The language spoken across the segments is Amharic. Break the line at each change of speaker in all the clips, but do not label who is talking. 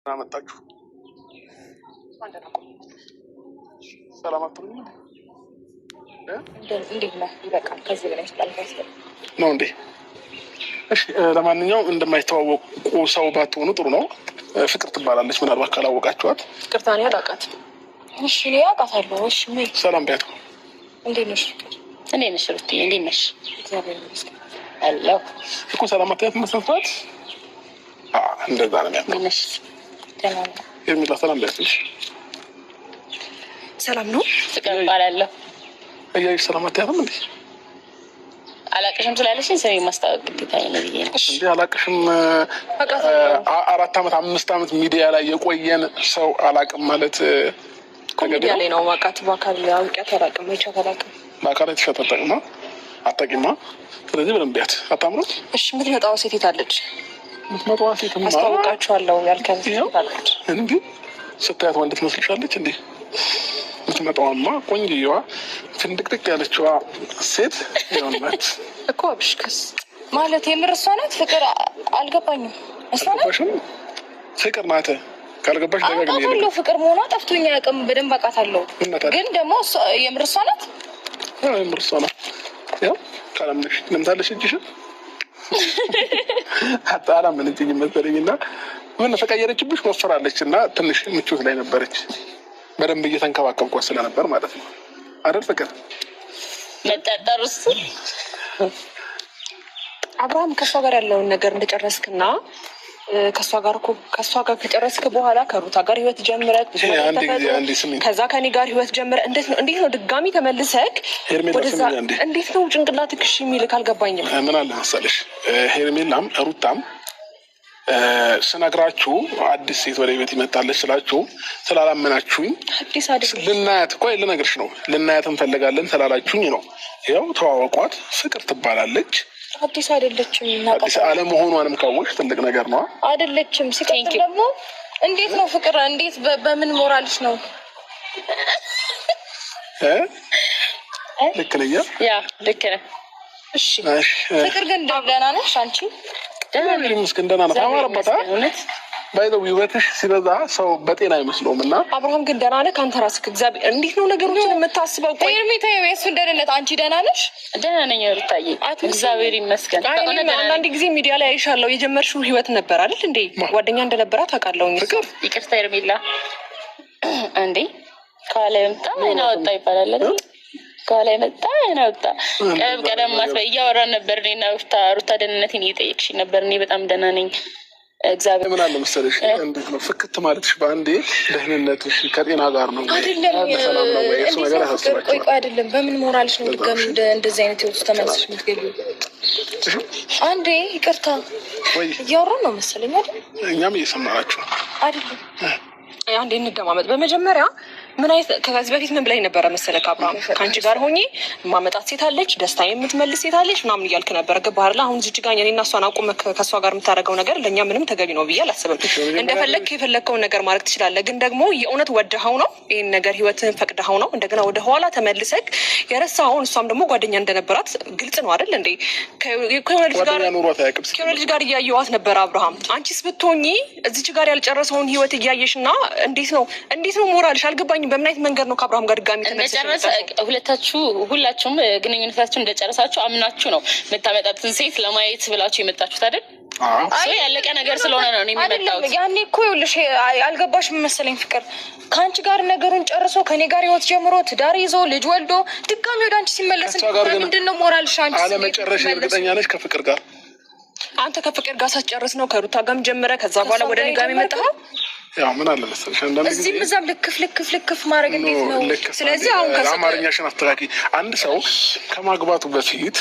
አመጣችሁ ሰላም አትሉኝ
እንዴት ነው? ይበቃል። ከዚህ በላይ
ነው እንዴ? እሺ፣ ለማንኛውም እንደማይተዋወቁ ሰው ባትሆኑ ጥሩ ነው። ፍቅር ትባላለች፣ ምናልባት ካላወቃችኋት።
ፍቅርታ እኔ አላውቃትም። እሺ፣ እኔ አውቃታለሁ። እሺ፣ ምን
ሰላም ቢያቱ።
እንዴት ነሽ?
እንዴት ነሽ ሩትዬ? እንዴት ነሽ?
እግዚአብሔር ይመስገን
አለሁ
እኮ። ሰላም አትያት መስፈት እንደዛ ነው የሚያምረው።
ነሽ? ደህና ነኝ
የሚላ ሰላም ቢያትሽ።
ሰላም ነው።
ፍቅር እባላለሁ።
እያይሽ ሰላም አትያትም እንዴ?
አላቅሽም ስላለሽኝ ስሜ ማስታወቅ ግዴታ ነው ብዬ ነው
እንዴ? አላቅሽም 4 ዓመት 5 ዓመት ሚዲያ ላይ የቆየን ሰው አላቅም ማለት
ሚዲያ ላይ ነው ማውቃት። በአካል አውቂያት አላቅም። አይቻት አላቅም።
በአካል የተሸጠጠቅማ አታውቂማ። ስለዚህ በደንብ ቢያት አታምሩት።
እሺ፣ የምትመጣው ሴት የታለች?
የምትመጣዋ ሴት
አስታውቃችኋለሁ ያልከን ታለች
እንዴ? ስታያት ወንድ ትመስልሻለች እንዴ? የምትመጣዋማ ቆንጆዋ ፍንድቅድቅ ያለችዋ ሴት ይሆናት
እኮ። አብሽከስ ማለት የምር እሷ ናት? ፍቅር አልገባኝም። እሷ ናት?
ፍቅር ናት። ካልገባሽ
አውቃታለሁ። ፍቅር መሆኗ ጠፍቶኝ አያውቅም። በደንብ አውቃታለሁ። ግን ደግሞ የምር እሷ ናት?
የምር እሷ ናት። ያው ካላምንሽ ለምታለሽ እጅሽን አላመነችኝ መሰለኝ እና ምን ተቀየረችብሽ? ወፍራለች እና ትንሽ ምቾት ላይ ነበረች። በደንብ እየተንከባከብኳት ስለነበር ማለት ነው አይደል? ፍቅር
መጠጠሩስ
አብርሃም ከእሷ ጋር ያለውን ነገር እንደጨረስክና ከእሷ ጋር ከጨረስክ በኋላ ከሩታ ጋር ህይወት ጀምረክ ከዛ ከኔ ጋር ህይወት ጀምረ እንዴት ነው ድጋሚ ተመልሰክ ወደዛ? እንዴት ነው ጭንቅላትክ እሺ የሚልክ? አልገባኝም።
ምን አለ መሰለሽ ሄርሜላም ሩታም ስነግራችሁ አዲስ ሴት ወደ ቤት ይመጣለች ስላችሁ ስላላመናችሁኝ ልናያት እኮ ልነግርሽ ነው። ልናያት እንፈልጋለን ስላላችሁኝ ነው። ያው ተዋወቋት። ፍቅር ትባላለች።
አዲስ አይደለችም።
አዲስ አለመሆኗንም ካወቅሽ ትልቅ ነገር ነው።
አይደለችም። ሲቀጥል ደግሞ እንዴት ነው ፍቅር? እንዴት በምን ሞራልሽ ነው?
ልክ ነኝ?
ያ ልክ ነህ።
እሺ ፍቅር ግን ደህና ነሽ አንቺ?
ደህና ናት። አማረባት ባይዘው ውበትሽ ሲበዛ ሰው በጤና አይመስለውም። እና
አብርሃም ግን ደህና ነህ አንተ ራስህ? እግዚአብሔር እንዴት ነው ነገሮችን የምታስበው? ቆይ እርሜታ የእሱን ደህንነት አንቺ ደህና ነሽ?
ደህና ነኝ ሩታዬ፣ እግዚአብሔር ይመስገን።
አንዳንድ ጊዜ ሚዲያ ላይ አይሻለሁ። የጀመርሽው ህይወት ነበር አይደል እንዴ? ጓደኛ እንደነበራት አውቃለሁ።
ይቅርታ ኤርሜላ። እንዴ ከኋላ የመጣ አይን አወጣ ይባላል አይደል? ከኋላ የመጣ አይን አወጣ። ቀደም ማስበ እያወራን ነበር እኔና ሩታ ደህንነቴን እየጠየቅሽኝ ነበር። እኔ በጣም ደህና ነኝ እግዚአብሔር።
ምን አለ መሰለሽ እንዴት ነው ፍክት ማለትሽ በአንዴ ደህንነትሽ ከጤና ጋር ነው
አይደለም? እሱ ነገር ያሳስባል። ቆይ አይደለም፣ በምን ሞራልሽ ነው ድጋሚ እንደዚህ አይነት ህይወት ተመልሰሽ የምትገቢው? አንዴ ይቅርታ እያወራን ነው መሰለኝ አይደል?
እኛም እየሰማናችሁ
አይደለም? አንዴ እንደማመጥ በመጀመሪያ ምን አይነት ከዚህ በፊት ምን ብላኝ ነበረ መሰለህ አብርሃም? ከአንቺ ጋር ሆኜ ማመጣት ሴት አለች፣ ደስታ የምትመልስ ሴት አለች ምናምን እያልክ ነበረ። ገባህ አይደል? አሁን እዚህ ጋር እኔና እሷን አቁመህ ከእሷ ጋር የምታደርገው ነገር ለእኛ ምንም ተገቢ ነው ብዬ አላስብም። እንደፈለግክ የፈለግከውን ነገር ማድረግ ትችላለህ። ግን ደግሞ የእውነት ወደኸው ነው ይህን ነገር ህይወትህን ፈቅደኸው ነው እንደገና ወደ ኋላ ተመልሰህ የረሳኸውን። እሷም ደግሞ ጓደኛ እንደነበራት ግልጽ ነው አይደል እንዴ? ከሆነ ልጅ ጋር እያየዋት ነበረ አብርሃም። አንቺስ ብትሆኚ እዚች ጋር ያልጨረሰውን ህይወት እያየሽ እና እንዴት ነው ሞራልሽ? አልገባኝም። በምን አይነት መንገድ ነው ከአብርሃም ጋር ድጋሚ
እንደጨረሰ ሁላችሁም ግንኙነታችሁ እንደጨረሳችሁ አምናችሁ ነው የምታመጣትን ሴት ለማየት ብላችሁ የመጣችሁት አይደል? ያለቀ ነገር ስለሆነ ነው የሚመጣው።
ያኔ እኮ ይኸውልሽ አልገባሽም መሰለኝ ፍቅር ከአንቺ ጋር ነገሩን ጨርሶ ከኔ ጋር ህይወት ጀምሮ ትዳር ይዞ ልጅ ወልዶ ድጋሚ ወደ አንቺ ሲመለስ ምንድን ነው ሞራልሽ? አንቺ
አለመጨረሽ እርግጠኛ ነሽ? ከፍቅር ጋር
አንተ ከፍቅር ጋር ሳትጨርስ ነው ከሩታ ጋርም ጀምረ ከዛ በኋላ ወደ እኔ ጋር የመጣኸው?
ያው ምን አለ መሰለሽ አንዳንድ ጊዜ
እዚህም እዛም ልክፍ ማድረግ እንዴት ነው? ስለዚህ አሁን
አማርኛሽን አስተካኪ። አንድ ሰው ከማግባቱ በፊት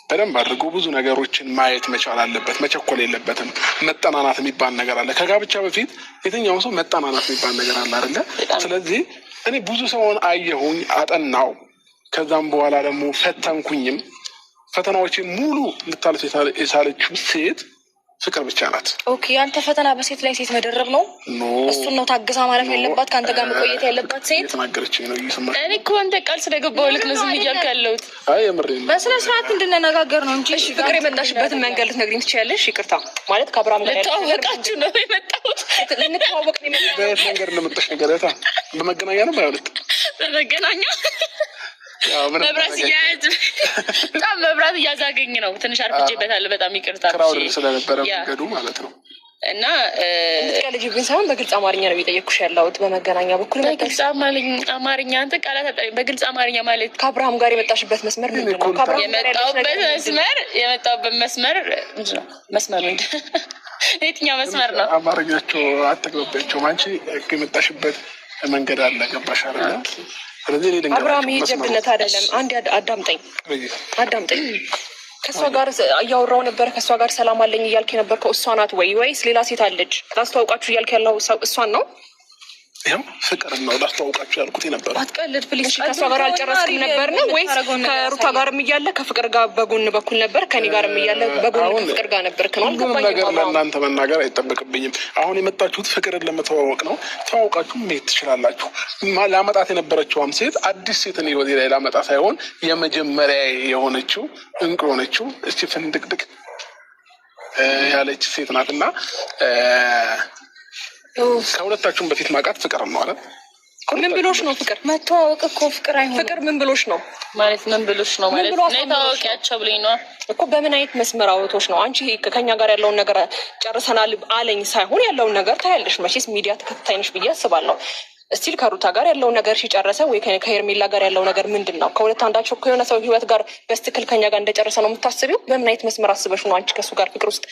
በደንብ አድርጎ ብዙ ነገሮችን ማየት መቻል አለበት። መቸኮል የለበትም። መጠናናት የሚባል ነገር አለ። ከጋብቻ በፊት የትኛውም ሰው መጠናናት የሚባል ነገር አለ አይደለ? ስለዚህ እኔ ብዙ ሰውን አየሁኝ፣ አጠናው። ከዛም በኋላ ደግሞ ፈተንኩኝም። ፈተናዎችን ሙሉ ልታልፍ የቻለችው ሴት ፍቅር ብቻ ናት።
ኦኬ አንተ ፈተና በሴት ላይ ሴት መደረብ ነው? እሱን ነው ታግዛ ማለፍ ያለባት ከአንተ ጋር መቆየት ያለባት ሴት?
እየተናገረችኝ ነው እየሰማሽ።
እኔ እኮ አንተ ቃል ስለገባው ልክ ነው ዝም እያልክ ያለሁት።
አይ የምሬን ነው።
በስነ ስርዓት እንድንነጋገር ነው እንጂ።
እሺ ፍቅር የመጣሽበትን መንገድ ልትነግሪኝ ትችያለሽ? ይቅርታ ማለት ከአብርሃም ጋር
ልተዋወቃችሁ ነው የመጣሁት።
ልንተዋወቅ ነው የመጣሁት።
በየት መንገድ እንደመጣሽ ነገረታ። በመገናኛ ነው ባይሆንክ
በመገናኛ መብራት እያያዝ በጣም መብራት እያዛገኝ ነው። ትንሽ አርፍጄበታለሁ። በጣም ይቅርታ
ክራውድ ስለነበረ መንገዱ ማለት ነው።
እና
ልትቀልጂብኝ ሳይሆን በግልጽ አማርኛ ነው እየጠየኩሽ ያለሁት። በመገናኛ በኩል
በግልጽ አማርኛ አንተ ቃላት አጠሪ በግልጽ አማርኛ ማለት
ከአብርሃም ጋር የመጣሽበት መስመር ምንድን ነው?
የመጣሁበት መስመር መስመሩ የትኛው መስመር ነው?
አማርኛቸው አትግባባቸውም። አንቺ የመጣሽበት መንገድ አለ። ገባሽ አይደለ? ስለዚህ
አብርሃም ይሄ ጀብድነት አይደለም። አንድ አዳምጠኝ። ከእሷ ጋር እያወራው ነበር። ከእሷ ጋር ሰላም አለኝ እያልክ የነበርከው እሷ ናት ወይስ ሌላ ሴት አለች? ላስተዋውቃችሁ እያልክ ያለው ሰው እሷን ነው?
ይኸው ፍቅር ነው ላስተዋውቃችሁ ያልኩት ነበር።
አትቀልድ ፕሊዝ። ከእሷ ጋር አልጨረስክም ነበር ነው ወይስ ከሩታ ጋርም እያለ ከፍቅር ጋር በጎን በኩል ነበር? ከኔ ጋርም እያለ በጎን ከፍቅር ጋር ነበርክ ነው?
ሁሉም ነገር ለእናንተ መናገር አይጠበቅብኝም። አሁን የመጣችሁት ፍቅርን ለመተዋወቅ ነው። ተዋውቃችሁ መሄድ ትችላላችሁ። ላመጣት የነበረችውም ሴት አዲስ ሴትን ህይወቴ ላይ ላመጣ ሳይሆን የመጀመሪያ የሆነችው እንቁ የሆነችው እስቲ ፍንድቅድቅ ያለች ሴት ናት እና ከሁለታችሁም በፊት ማውቃት ፍቅር ነው አለ።
ምን ብሎሽ ነው ፍቅር?
መተዋወቅ እኮ ፍቅር አይሆንም።
ፍቅር ምን ብሎሽ ነው
ማለት? ምን ብሎሽ ነው ማለት? ታወቂያቸው ብሎኝ ነው
እኮ። በምን አይነት መስመር አውቶች ነው? አንቺ ከኛ ጋር ያለውን ነገር ጨርሰናል አለኝ ሳይሆን ያለውን ነገር ታያለሽ። መቼስ ሚዲያ ተከታታይ ነሽ ብዬ አስባለሁ። እስቲል ከሩታ ጋር ያለውን ነገር ሲጨረሰ ወይ ከሄርሜላ ጋር ያለው ነገር ምንድን ነው? ከሁለት አንዳቸው ከሆነ ሰው ህይወት ጋር በስትክል ከኛ ጋር እንደጨረሰ ነው የምታስቢው? በምን አይነት መስመር አስበሽ ነው አንቺ ከሱ ጋር ፍቅር ውስጥ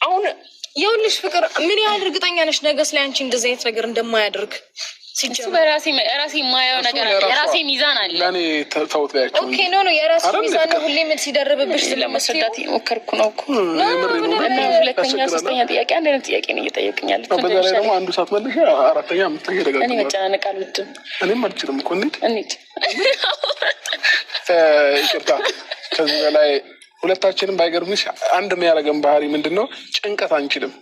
አሁን?
ይኸውልሽ ፍቅር ምን ያህል እርግጠኛ ነሽ ነገስ ላይ አንቺ እንደዚህ አይነት ነገር እንደማያደርግ?
ሲጀምር በራሴ የማየው ነገር አለ። የራሴ ሚዛን አለ።
ለኔ ተውት ያቸው
ኦኬ ኖ የራሴ ሚዛን ነው። ሁሌም ሲደርብብሽ
ለማስረዳት የሞከርኩ ነው እኮ። ሁለተኛ ሶስተኛ ጥያቄ አንድ አይነት ጥያቄ ነው እየጠየቅኝ ያለች።
በዛ ላይ ደግሞ አንዱ ሰዓት መልሽ አራተኛ አምስተኛ ደጋግሞ
እኔ መጨናነቅ አልወድም።
እኔም አልችልም እኮ እንሂድ። ይቅርታ ከዚህ በላይ ሁለታችንም ባይገርምሽ አንድ የሚያደርገን ባህሪ ምንድን ነው? ጭንቀት አንችልም።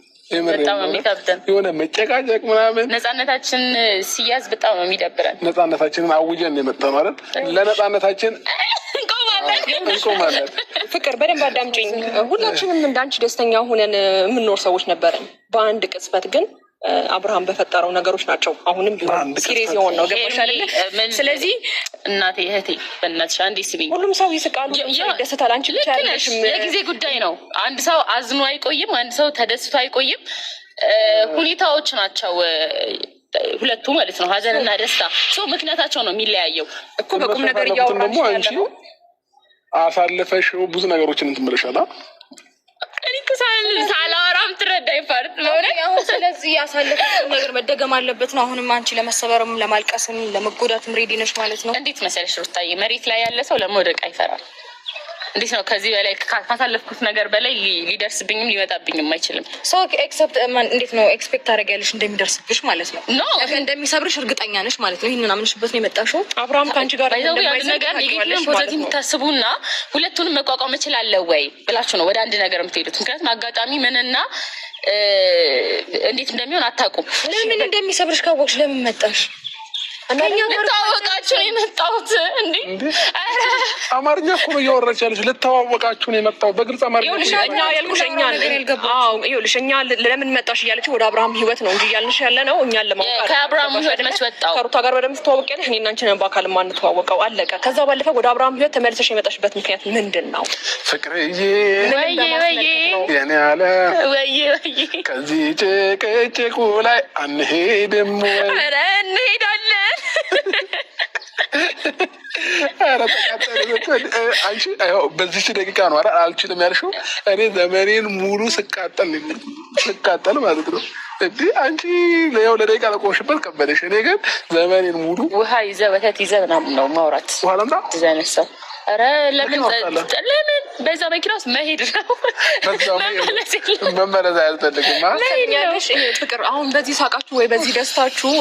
በጣም ነው የሚከብደን።
የሆነ መጨቃጨቅ ምናምን
ነፃነታችን ሲያዝ በጣም ነው የሚደብረን።
ነፃነታችንን አውጀን የመጣ ማለት ለነፃነታችን እንቆማለን።
ፍቅር በደንብ አዳምጪኝ። ሁላችንም እንዳንቺ ደስተኛ ሆነን የምንኖር ሰዎች ነበረን። በአንድ ቅጽበት ግን አብርሃም በፈጠረው ነገሮች ናቸው አሁንም ቢሆን ሲሪየስ የሆን ነው። ገባሽ አይደለ? ስለዚህ
እናቴ እህቴ በእናትሽ አንዴ ስቢኝ።
ሁሉም ሰው ይስቃሉ፣ ይደሰታል። አንቺ ብቻ ያለሽ
የጊዜ ጉዳይ ነው። አንድ ሰው አዝኖ አይቆይም፣ አንድ ሰው ተደስቶ አይቆይም። ሁኔታዎች ናቸው ሁለቱ ማለት ነው። ሀዘንና ደስታ ሰው ምክንያታቸው ነው የሚለያየው
እኮ። በቁም ነገር እያወራሽ
አንቺ አሳልፈሽ ብዙ ነገሮችን እንትን ብለሻል።
ሳላወራም ትረዳኝ ፓርት ሆነ።
ስለዚህ ያሳለፈው ነገር መደገም አለበት ነው። አሁንም አንቺ ለመሰበርም ለማልቀስም ለመጎዳትም ሬዲ ነሽ ማለት ነው።
እንዴት መሰለሽ ሩታዬ፣ መሬት ላይ ያለ ሰው ለመውደቅ አይፈራም። እንዴት ነው ከዚህ በላይ ካሳለፍኩት ነገር በላይ ሊደርስብኝም ሊመጣብኝም አይችልም።
ሰው ኤክሰፕት እንዴት ነው ኤክስፔክት ታደርጊያለሽ እንደሚደርስብሽ ማለት ነው።
ኖ
እንደሚሰብርሽ እርግጠኛ ነሽ ማለት ነው። ይህንን አምንሽበት ነው የመጣሽው።
አብርሃም ከአንቺ ጋር
ነገር ኔጌቲቭን ፖዘቲቭ የምታስቡና ሁለቱንም መቋቋም እችላለሁ ወይ ብላችሁ ነው ወደ አንድ ነገር የምትሄዱት። ምክንያቱም አጋጣሚ ምንና እንዴት እንደሚሆን አታውቁም።
ለምን እንደሚሰብርሽ ካወቅሽ ለምን መጣሽ?
ልታወቃችሁ የመጣሁት እንዴ?
አማርኛ እኮ ነው እያወራች ያለች። ልታዋወቃችሁ ነው የመጣሁት በግልጽ አማርኛ።
ይኸውልሽ እኛ ለምን መጣሽ እያለች ወደ አብርሃም ህይወት ነው እንጂ እያልንሽ ያለ ነው እኛን ለማወቅ።
ከአብርሃም ህይወት መች ወጣሁ?
ከሩታ ጋር በደምብ ትተዋወቂያለሽ። እኔ እና አንቺ ነን በአካል የማንተዋወቀው፣ አለቀ። ከዛ ባለፈ ወደ አብርሃም ህይወት ተመልሰሽ የመጣሽበት ምክንያት ምንድን ነው?
ፍቅርዬ
ወይዬ
የኔ አለ
ወይዬ
ከዚህ ጭቅጭቁ ላይ አንሄድም ወይ?
ኧረ እንሄዳለን።
አንቺ በዚች ደቂቃ ነው አይደል አልችልም ያልሽው? እኔ ዘመኔን ሙሉ ስቃጠል ማለት ነው። እንዲህ አንቺ ያው ለደቂቃ ለቆሽበት ከበደሽ። እኔ ግን ዘመኔን ሙሉ
ውሃ ይዘህ ወተት ይዘህ ምናምን ነው ማውራት።
ውሃ ለምጣ
እንደዚህ አይነት ሰው ኧረ ለምን በዛ መኪና ውስጥ መሄድ ነው?
መመለስ አያስፈልግም።
ያለሽ ይሄ ፍቅር አሁን በዚህ ሳቃችሁ ወይ በዚህ ደስታችሁ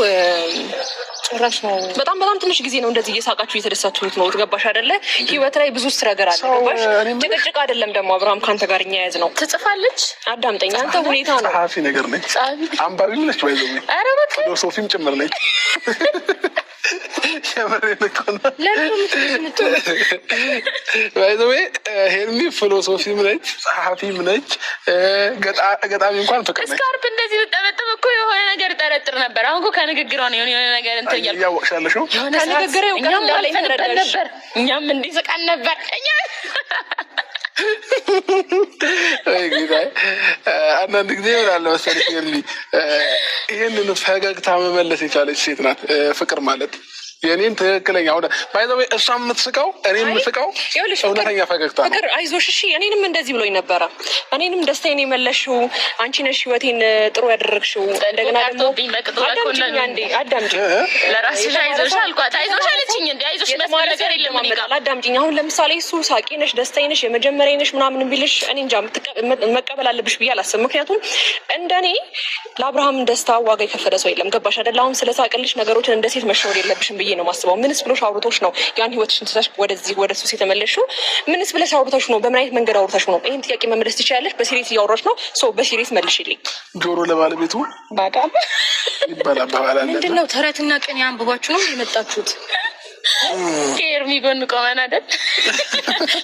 ጭራሽ ነው።
በጣም ትንሽ ጊዜ ነው እንደዚህ እየሳቃችሁ እየተደሳችሁት ነው። ገባሽ አይደለ? ህይወት ላይ ብዙ ስትረገር አለ። ገባሽ? ጭቅጭቅ አይደለም ደግሞ አብርሃም ከአንተ ጋር እኛ ያዝ ነው።
ትጽፋለች።
አዳምጠኝ። አንተ ሁኔታ ነው።
ጸሐፊ ነገር ነች፣ አንባቢም ነች፣ ፊሎሶፊም ጭምር ነች። ሄርሚ ፊሎሶፊም ነች፣ ጸሐፊም ነች፣ ገጣሚ እንኳን ፍቅር ነች።
ስካርፕ እንደዚህ ብጠመጥም እኮ የሆነ ነገር ጠረጥር ነበር። አሁን እኮ ከንግግሯ ነው የሆነ ነገር እንትን
እያወቅሻለሽ ነው።
ከንግግር ነበር።
እኛም እንዲስቃን ነበር።
አንዳንድ ጊዜ ይሆናል መሰለሽ ሄርሚ ይህንን ፈገግታ መመለስ የቻለች ሴት ናት። ፍቅር ማለት የኔን ትክክለኛ ሆነ ባይዘው እሷ የምትስቀው እኔ የምስቀው እውነተኛ ፈገግታ ነው።
ፍቅር አይዞሽ እሺ። እኔንም እንደዚህ ብሎኝ ነበረ። እኔንም ደስታዬን የመለሽው አንቺ ነሽ፣ ህይወቴን ጥሩ ያደረግሽው። እንደገና ደግሞ አዳምጪኝ፣
ለራስሽ አይዞሽ አልኳት። አይዞሽ አለችኝ። እንደ አይዞሽ ነገር የለም
አዳምጪኝ። አሁን ለምሳሌ እሱ ሳቂ ነሽ፣ ደስታዬ ነሽ፣ የመጀመሪያ ነሽ ምናምን ቢልሽ እኔ እንጃ መቀበል አለብሽ ብዬ አላስብም። ምክንያቱም እንደኔ ለአብርሃም ደስታ ዋጋ የከፈለ ሰው የለም። ገባሽ አይደል? አሁን ስለሳቅልሽ ነገሮችን እንደ ሴት መሸወድ የለብሽም ብዬ ነው ማስበው። ምንስ ብሎሽ አውርቶሽ ነው ያን ህይወትሽን ትተሽ ወደዚህ ወደ ሱስ የተመለስሽው? ምንስ ብለሽ አውርቶሽ ነው? በምን አይነት መንገድ አውርቶሽ ነው? ይሄን ጥያቄ መመለስ ትችያለሽ። በሲሪየስ እያወራሽ ነው። በሲሪየስ መልሽልኝ።
ጆሮ ለባለቤቱ
ባዳም
ይባላል።
ምንድነው ተረትና ቅኔ አንብባችሁ ነው የመጣችሁት?
ከኤርሚ ጎን ቆመን አይደል?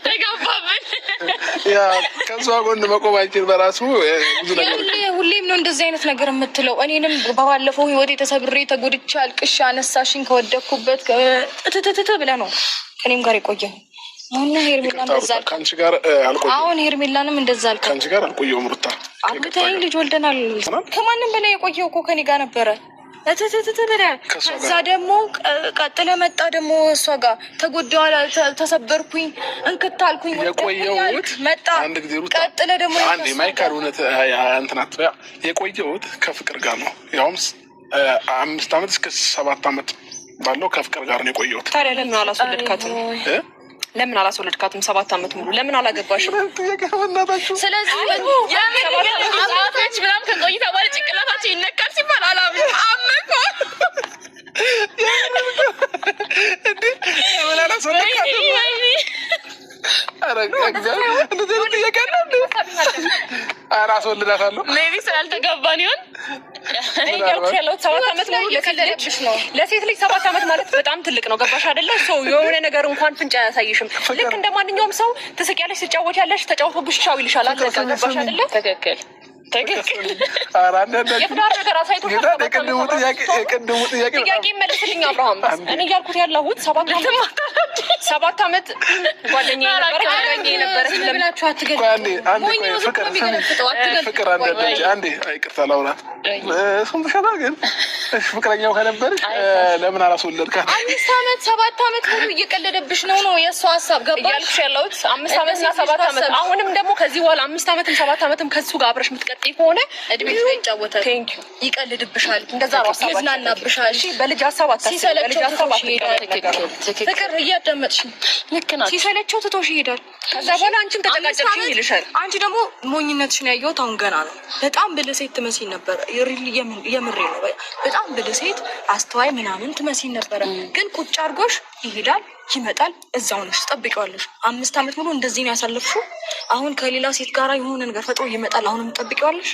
ተጋባብን።
ያ ከሷ ጎን መቆማችን በራሱ ብዙ ነገር
ሁሌም ነው እንደዚህ አይነት ነገር የምትለው። እኔንም በባለፈው ህይወቴ ተሰብሬ ተጎድቼ አልቅሻ አነሳሽኝ ከወደኩበት ትትትት ብለህ ነው ከኔም ጋር የቆየው። አሁን ሄርሜላ እንደዛ አልኩ።
ከአንቺ ጋር አልቆየሁም።
አሁን ሄርሜላንም እንደዛ አልኩ።
ከአንቺ ጋር አልቆየሁም። ሩታ
አብታይ ልጅ ወልደናል። ከማንም በላይ የቆየው እኮ ከኔ ጋር ነበረ። ከዛ ደግሞ ቀጥለ መጣ ደግሞ እሷ ጋር ተጎዳዋላ፣ ተሰበርኩኝ፣ እንክታልኩኝ፣
የቆየሁት
መጣ። ቀጥለ ደግሞ
አንዴ ማይካል እውነት እንትናት የቆየሁት ከፍቅር ጋር ነው። ያውም 5 ዓመት እስከ 7 ዓመት ባለው ከፍቅር ጋር ነው የቆየሁት።
ታዲያ ለምን አላስወለድካትም? ለምን አላስወለድካትም? 7 ዓመት ሙሉ ለምን አላገባሽም?
ስለዚህ አባቶች ምናምን ከቆይታ በኋላ ጭንቅላታቸው ይነካል ሲባል አላምንም። አመንኩ
እንዴ ለምን አላስወለድካትም? አራስወልዳታለሁ።
ሜቢ ስላልተጋባን ይሆን?
ያሉት 7 ዓመት ሙሉ ለሴት ልጅ 7 ዓመት ማለት በጣም ትልቅ ነው። ገባሽ አይደለ? ሰው የሆነ ነገር እንኳን ፍንጫ አያሳይሽም። ልክ እንደ ማንኛውም ሰው ትስቂያለሽ፣ ትጫወቻለሽ፣ ተጫውቶብሽ ቻው ይልሻል። አለቀ። ገባሽ አይደለ?
ትክክል።
የፍዳር ነገር አሳይቶ
የቅድሙ ጥያቄ
መልስልኝ አብርሃም። እኔ እያልኩት ያለሁት 7 ዓመት ጓደኛዬ ነበረች።
ለምናችሁ አትገድ
ፍቅር አንዴ ይቅርታ ላውራት ስንትሸታ ግን ፍቅረኛው ከነበርሽ ለምን አላስወለድካት?
5 ዓመት 7 ዓመት ሙሉ እየቀለደብሽ ነው የእሱ ሀሳብ። ገባሽ?
እያልኩሽ ያለሁት 5 ዓመትና 7 ዓመት አሁንም ደግሞ ከዚህ በኋላ 5 ዓመትም 7 ዓመትም ከሱ ጋር አብረሽ የምትቀጥይ ከሆነ እድሜሽ ላይ ይጫወታል፣ ይቀልድብሻል፣ እንደዛ ነው ይዝናናብሻል። እሺ በልጅ ሀሳብ አታስቢ። በልጅ ሀሳብ ፍቅር እያዳመጥሽ ልክ ናት። ሲሰለቸው ትቶሽ ይሄዳል። ከዛ በኋላ አንቺም ተጨቃጨቅሽ ይልሻል። አንቺ ደግሞ ሞኝነትሽን ያየሁት አሁን ገና ነው። በጣም ብልህ ሴት ትመስይ ነበር። የምሬ ነው። በጣም ብልህ ሴት አስተዋይ ምናምን ትመስይ ነበረ። ግን ቁጭ አድርጎሽ ይሄዳል፣ ይመጣል፣ እዛው ነሽ፣ ትጠብቂዋለሽ። 5 ዓመት ሙሉ እንደዚህ ነው ያሳለፍሽው። አሁን ከሌላ ሴት ጋር የሆነ ነገር ፈጥሮ ይመጣል፣ አሁንም ትጠብቂዋለሽ።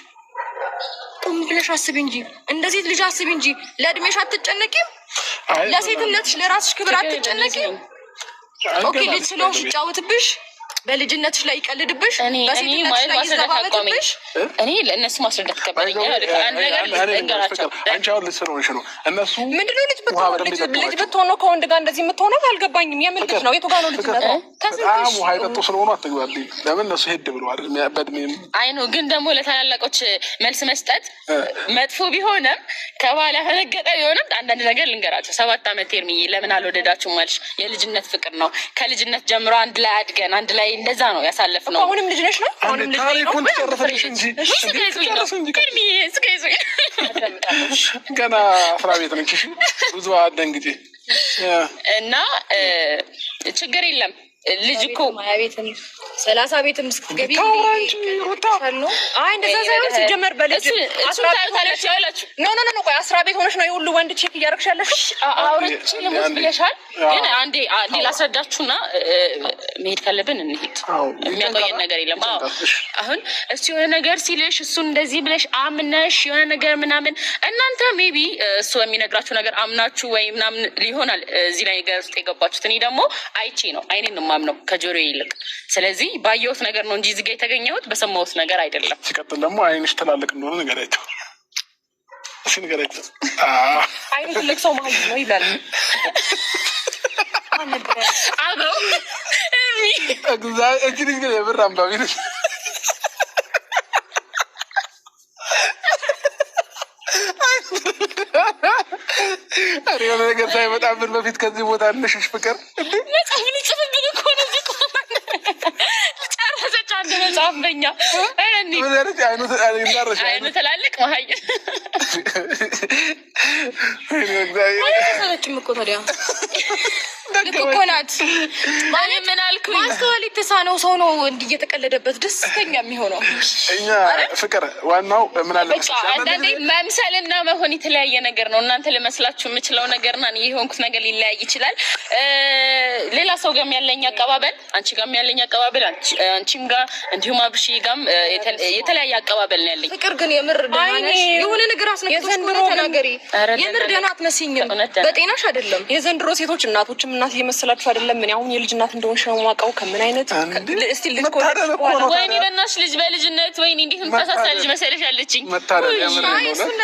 ቆም ብለሽ አስቢ እንጂ እንደዚህ ልጅ አስቢ እንጂ። ለእድሜሽ አትጨነቂም? ለሴትነትሽ ለራስሽ ክብር አትጨነቂም? ኦኬ ልጅ ስለሆንሽ ይጫወትብሽ፣ በልጅነትሽ ላይ ይቀልድብሽ፣ በሴትነትሽ ላይ ይዘባበትብሽ።
እኔ ለእነሱ ማስረዳት ከበደኛል። አንድ ነገር ልንገራቸው።
አንቺ አሁን ልጅ ስለሆንሽ ነው። እነሱ
ምንድነው ልጅ ብትሆን ነው ከወንድ ጋር እንደዚህ የምትሆነው? አልገባኝም። የምን ልጅ ነው? የቱ ጋር ነው ልጅ ነው?
በጣም ውሃ የጠጡ ስለሆኑ አትግባልኝ። ለምን እነሱ ሄድ ብለዋል በእድሜም።
አይ ነው ግን ደግሞ ለታላላቆች መልስ መስጠት መጥፎ ቢሆንም ከባህል ያፈነገጠ ቢሆንም አንዳንድ ነገር ልንገራቸው። 7 ዓመት ሄርሚዬ ለምን አልወደዳችሁም አልሽ? የልጅነት ፍቅር ነው። ከልጅነት ጀምሮ አንድ ላይ አድገን አንድ ላይ እንደዛ ነው ያሳለፍነው።
አሁንም ልጅ ነሽ ነው? አሁንም ልጅ
ገና ስራ ቤት ነች። እሺ ብዙ አደንግጬ
እና ችግር የለም። ልጅ እኮ
30 ቤትም እስክትገቢ ነው።
አይ እንደዛ ሳይሆን ሲጀመር በልጅ 10 ቤት ሆነሽ ነው የሁሉ ወንድ ቼክ እያደረግሽ ያለሽ።
አውርቼ ልሙት ብለሻል። ግን አንዴ ላስረዳችሁና መሄድ ካለብን እንሂድ። የሚያቆየን ነገር የለም። አሁን እሱ የሆነ ነገር ሲልሽ እሱን እንደዚህ ብለሽ አምነሽ የሆነ ነገር ምናምን እናንተ ሜቢ እሱ የሚነግራችሁ ነገር አምናችሁ ወይ ምናምን ሊሆናል እዚህ ላይ ነገር ውስጥ የገባችሁት። እኔ ደግሞ አይቼ ነው አይኔን የማምነው ከጆሮዬ ይልቅ። ስለዚህ ባየሁት ነገር ነው እንጂ እዚህ ጋር የተገኘሁት በሰማሁት ነገር አይደለም።
ሲቀጥል ደግሞ አይንሽ ትላልቅ እንደሆነ ነገራቸው እሺ፣ ነገራቸው
አይኑ ትልቅ ሰው ማለት ነው ይላል
አብረው
እጅ ልጅ ግን የብር አንባቢ ነች። አሬ የሆነ ነገር ሳይመጣብን በፊት ከዚህ ቦታ እንሽሽ። ፍቅር
መጽሐፍ ልጽፍብን እኮ ነው። ጨረሰች አንድ መጽሐፍ በኛ አይኑ ትላልቅ መሀይ
ሰለችም እኮ ታዲያ ልክ እኮ ናት።
ምን አልኩኝ?
ማስተዋል የተሳነው ሰው ነው እንዲህ እየተቀለደበት ደስተኛ የሚሆነው።
እኛ ፍቅር ዋናው ምን አለ
አንዳንዴ መምሰልና መሆን የተለያየ ነገር ነው። እናንተ ልመስላችሁ የምችለው ነገርና እኔ የሆንኩት ነገር ሊለያይ ይችላል። ሌላ ሰው ጋርም ያለኝ አቀባበል፣ አንቺ ጋርም ያለኝ አቀባበል፣ አንቺም ጋር እንዲሁም አብርሽ ጋርም የተለያየ አቀባበል ነው ያለኝ።
ፍቅር ግን የምር ደህና ነሽ? የሆነ ነገር አስነክቶሽ ተናገሪ። የምር ደህና አትመስይኝም። በጤናሽ አይደለም።
የዘንድሮ ሴቶች እናቶችም እናት እየመሰላችሁ አይደለም። ምን አሁን የልጅ እናት እንደሆንሽ ነው የማውቀው። ከምን አይነት እስቲ ልጅ
ወይኔ በእናትሽ ልጅ በልጅነት ወይኔ እንዴት ምታሳሳ ልጅ መሰለሽ አለችኝ።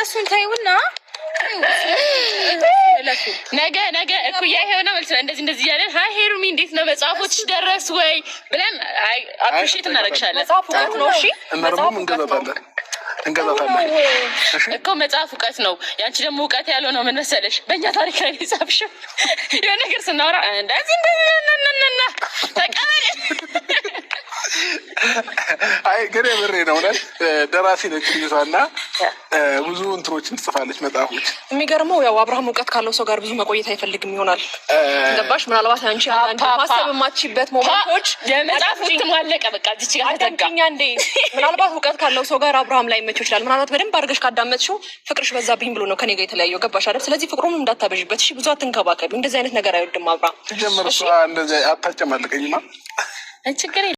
እሱን ታይውና
ነገ እኩያ የሆነ መልስ ነው። እንደዚህ እያለን ሀይ ሄሩሚ እንዴት ነው መጽሐፎችሽ ደረሱ ወይ ብለን አፕሪሼት እናደርግሻለን።
መጽሐፍ እውቀት ነው። እሺ
መጽሐፍ እንገዛታለን
እኮ መጽሐፍ እውቀት ነው። ያንቺ ደግሞ እውቀት ያለው ነው ምን መሰለሽ፣ በእኛ ታሪክ ላይ ጻፍሽው የሆነ ነገር ስናወራ እንደዚህ ተቀበል።
አይ ግን የምሬ ነው። ደራሲ ነች ልጅቷና ብዙ እንትኖችን ትጽፋለች መጽሐፎች።
የሚገርመው ያው አብርሃም እውቀት ካለው ሰው ጋር ብዙ መቆየት አይፈልግም ይሆናል። ገባሽ? ምናልባት አንቺ ማሰብ የማትችይበት ሞመንቶች
የመጽሐፉ ትማለቀ በቃ እዚች ጋር ተዘጋ
እንዴ። ምናልባት እውቀት ካለው ሰው ጋር አብርሃም ላይ መቸው ይችላል። ምናልባት በደንብ አድርገሽ ካዳመጥሽው ፍቅርሽ በዛብኝ ብሎ ነው ከኔ ጋር የተለያየው። ገባሽ አይደል? ስለዚህ ፍቅሩን እንዳታበዥበት እሺ። ብዙ አትንከባከቢ። እንደዚህ አይነት ነገር አይወድም አብርሃም።
ጀመር እሷ እንደዚህ አታጨማልቀኝማ።
ችግር